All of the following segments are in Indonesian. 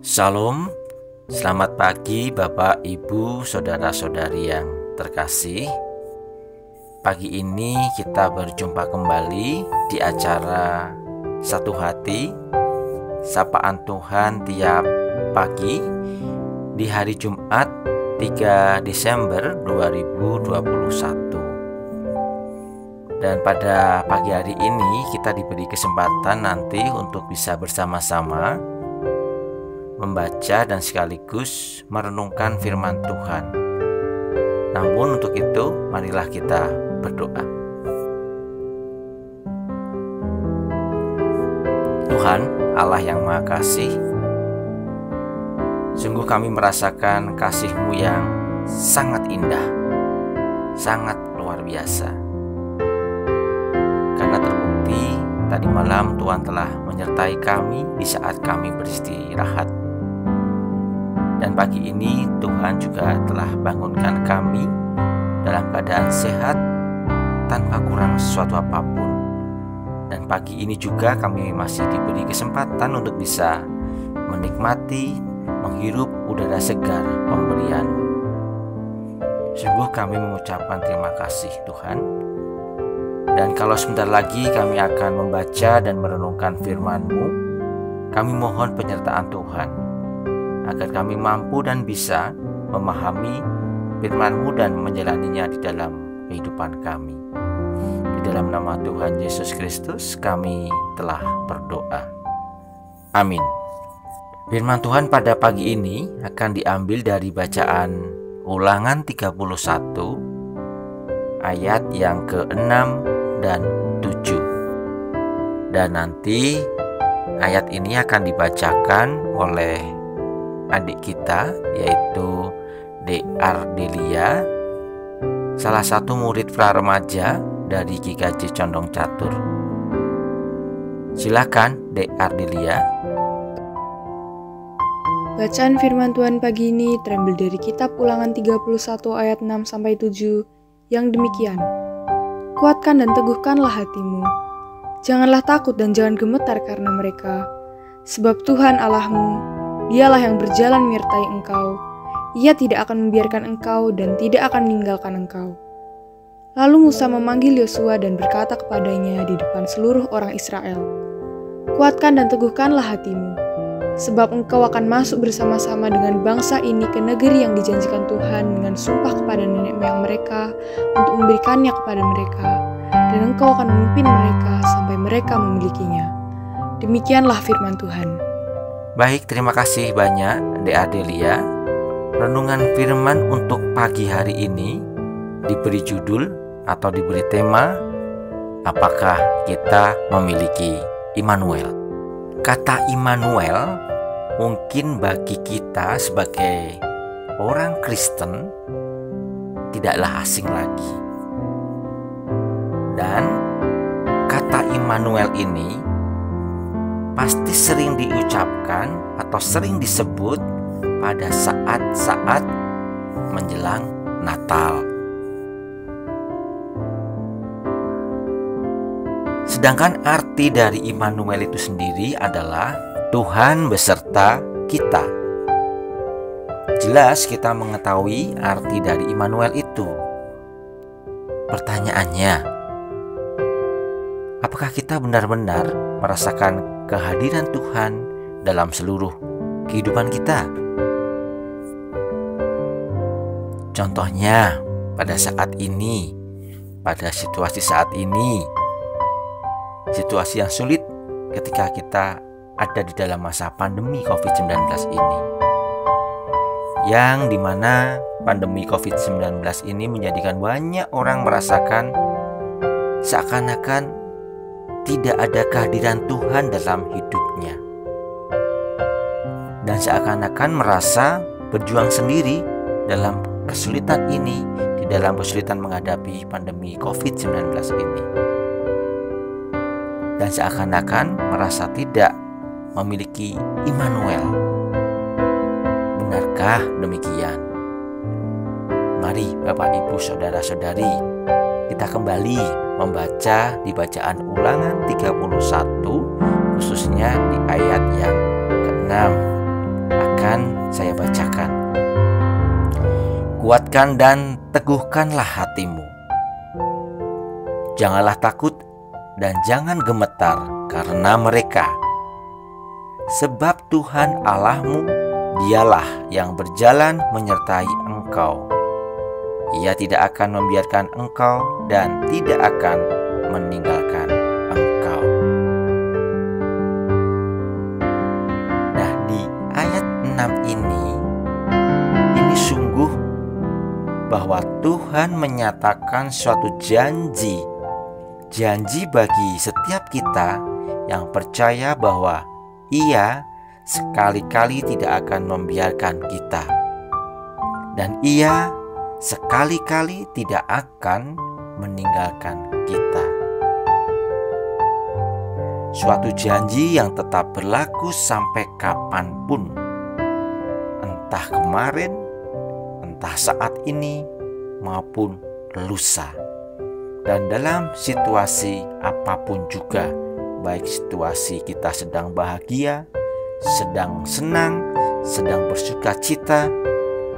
Shalom, selamat pagi Bapak, Ibu, Saudara-saudari yang terkasih. Pagi ini kita berjumpa kembali di acara Satu Hati, Sapaan Tuhan tiap pagi di hari Jumat 3 Desember 2021. Dan pada pagi hari ini kita diberi kesempatan nanti untuk bisa bersama-sama membaca dan sekaligus merenungkan firman Tuhan. Namun untuk itu, marilah kita berdoa. Tuhan, Allah yang Maha Kasih, sungguh kami merasakan kasih-Mu yang sangat indah, sangat luar biasa. Karena terbukti tadi malam Tuhan telah menyertai kami di saat kami beristirahat. Dan pagi ini Tuhan juga telah bangunkan kami dalam keadaan sehat tanpa kurang sesuatu apapun. Dan pagi ini juga kami masih diberi kesempatan untuk bisa menikmati, menghirup udara segar pemberian. Sungguh kami mengucapkan terima kasih Tuhan. Dan kalau sebentar lagi kami akan membaca dan merenungkan firman-Mu, kami mohon penyertaan Tuhan agar kami mampu dan bisa memahami firman-Mu dan menjalaninya di dalam kehidupan kami. Di dalam nama Tuhan Yesus Kristus kami telah berdoa. Amin. Firman Tuhan pada pagi ini akan diambil dari bacaan Ulangan 31 ayat yang ke-6 dan 7. Dan nanti ayat ini akan dibacakan oleh adik kita, yaitu Dek Ardelia, salah satu murid pra-remaja dari GKJ Condong Catur. Silakan Dek Ardelia. Bacaan firman Tuhan pagi ini terambil dari kitab Ulangan 31 ayat 6-7 yang demikian. Kuatkan dan teguhkanlah hatimu. Janganlah takut dan jangan gemetar karena mereka. Sebab Tuhan Allahmu, Dialah yang berjalan menyertai engkau. Ia tidak akan membiarkan engkau dan tidak akan meninggalkan engkau. Lalu Musa memanggil Yosua dan berkata kepadanya di depan seluruh orang Israel, Kuatkan dan teguhkanlah hatimu, sebab engkau akan masuk bersama-sama dengan bangsa ini ke negeri yang dijanjikan Tuhan dengan sumpah kepada nenek moyang mereka untuk memberikannya kepada mereka, dan engkau akan memimpin mereka sampai mereka memilikinya. Demikianlah firman Tuhan. Baik, terima kasih banyak Dek Ardelia. Renungan firman untuk pagi hari ini diberi judul atau diberi tema, apakah kita memiliki Immanuel? Kata Immanuel mungkin bagi kita sebagai orang Kristen tidaklah asing lagi. Dan kata Immanuel ini pasti sering diucapkan atau sering disebut pada saat-saat menjelang Natal. Sedangkan arti dari Immanuel itu sendiri adalah Tuhan beserta kita. Jelas kita mengetahui arti dari Immanuel itu. Pertanyaannya, apakah kita benar-benar merasakan kehadiran Tuhan dalam seluruh kehidupan kita? Contohnya pada saat ini, pada situasi saat ini, situasi yang sulit ketika kita ada di dalam masa pandemi COVID-19 ini, yang dimana pandemi COVID-19 ini menjadikan banyak orang merasakan seakan-akan tidak ada kehadiran Tuhan dalam hidupnya, dan seakan-akan merasa berjuang sendiri dalam kesulitan ini, di dalam kesulitan menghadapi pandemi COVID-19 ini, dan seakan-akan merasa tidak memiliki Immanuel. Benarkah demikian? Mari Bapak, Ibu, Saudara-saudari, kita kembali membaca di bacaan Ulangan 31, khususnya di ayat yang ke-6. Kuatkan dan teguhkanlah hatimu. Janganlah takut dan jangan gemetar karena mereka. Sebab Tuhan Allahmu, Dialah yang berjalan menyertai engkau. Ia tidak akan membiarkan engkau dan tidak akan meninggalkan engkau. Nah, di ayat 6 ini sungguh bahwa Tuhan menyatakan suatu janji bagi setiap kita yang percaya bahwa Ia sekali-kali tidak akan membiarkan kita, dan Ia sekali-kali tidak akan meninggalkan kita. Suatu janji yang tetap berlaku sampai kapanpun, entah kemarin, entah saat ini, maupun lusa. Dan dalam situasi apapun juga, baik situasi kita sedang bahagia, sedang senang, sedang bersuka cita,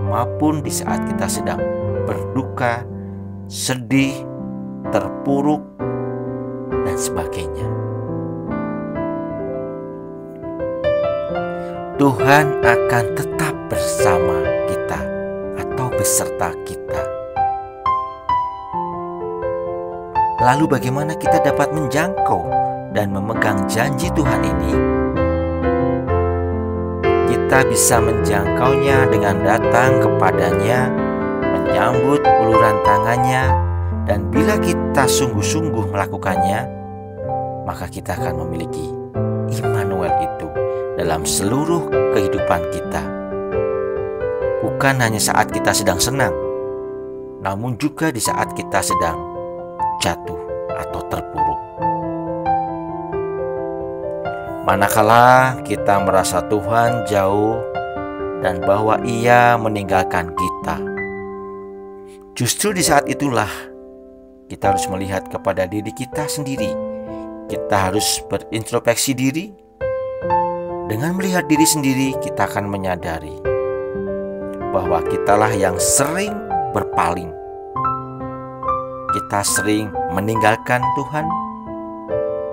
maupun di saat kita sedang berduka, sedih, terpuruk, dan sebagainya. Tuhan akan tetap bersama kita atau beserta kita. Lalu bagaimana kita dapat menjangkau dan memegang janji Tuhan ini? Kita bisa menjangkaunya dengan datang kepadanya, menyambut uluran tangannya, dan bila kita sungguh-sungguh melakukannya, maka kita akan memiliki Immanuel itu dalam seluruh kehidupan kita. Bukan hanya saat kita sedang senang, namun juga di saat kita sedang jatuh atau terpuruk. Manakala kita merasa Tuhan jauh dan bahwa Ia meninggalkan kita, justru di saat itulah kita harus melihat kepada diri kita sendiri. Kita harus berintrospeksi diri. Dengan melihat diri sendiri, kita akan menyadari bahwa kitalah yang sering berpaling. Kita sering meninggalkan Tuhan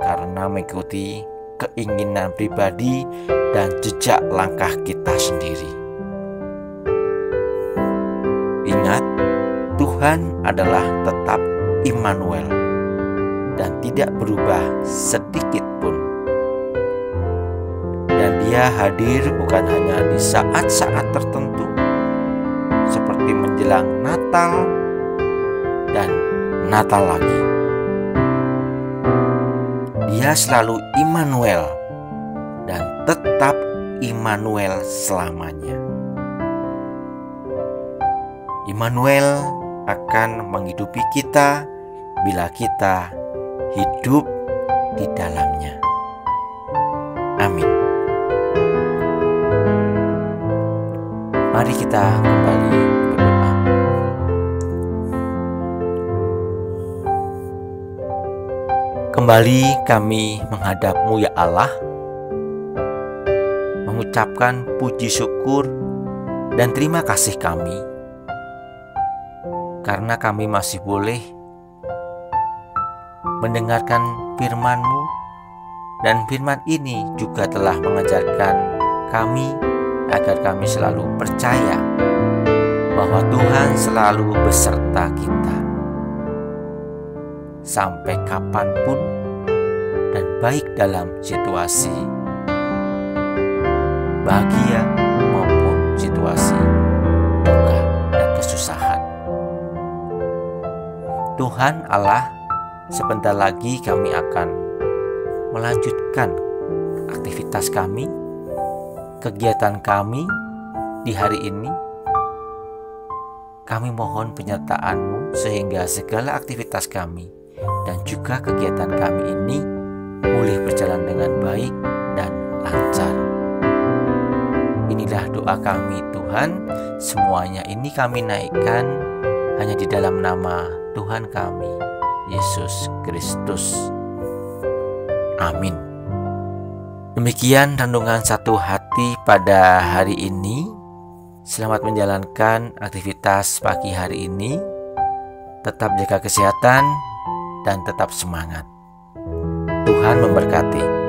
karena mengikuti keinginan pribadi dan jejak langkah kita sendiri. Ingat, Tuhan adalah tetap Immanuel dan tidak berubah sedikit pun. Dan Dia hadir bukan hanya di saat-saat tertentu seperti menjelang Natal dan Natal lagi. Dia selalu Immanuel dan tetap Immanuel selamanya. Immanuel akan menghidupi kita bila kita hidup di dalamnya. Amin. Mari kita kembali berdoa. Kembali kami menghadap-Mu ya Allah, mengucapkan puji syukur dan terima kasih kami, karena kami masih boleh mendengarkan firman-Mu, dan firman ini juga telah mengajarkan kami agar kami selalu percaya bahwa Tuhan selalu beserta kita sampai kapanpun, dan baik dalam situasi bahagia maupun situasi duka dan kesusahan. Tuhan Allah, sebentar lagi kami akan melanjutkan aktivitas kami, kegiatan kami di hari ini. Kami mohon penyertaan-Mu sehingga segala aktivitas kami dan juga kegiatan kami ini boleh berjalan dengan baik dan lancar. Inilah doa kami Tuhan, semuanya ini kami naikkan hanya di dalam nama Tuhan kami, Yesus Kristus. Amin. Demikian renungan satu hati pada hari ini. Selamat menjalankan aktivitas pagi hari ini. Tetap jaga kesehatan dan tetap semangat. Tuhan memberkati.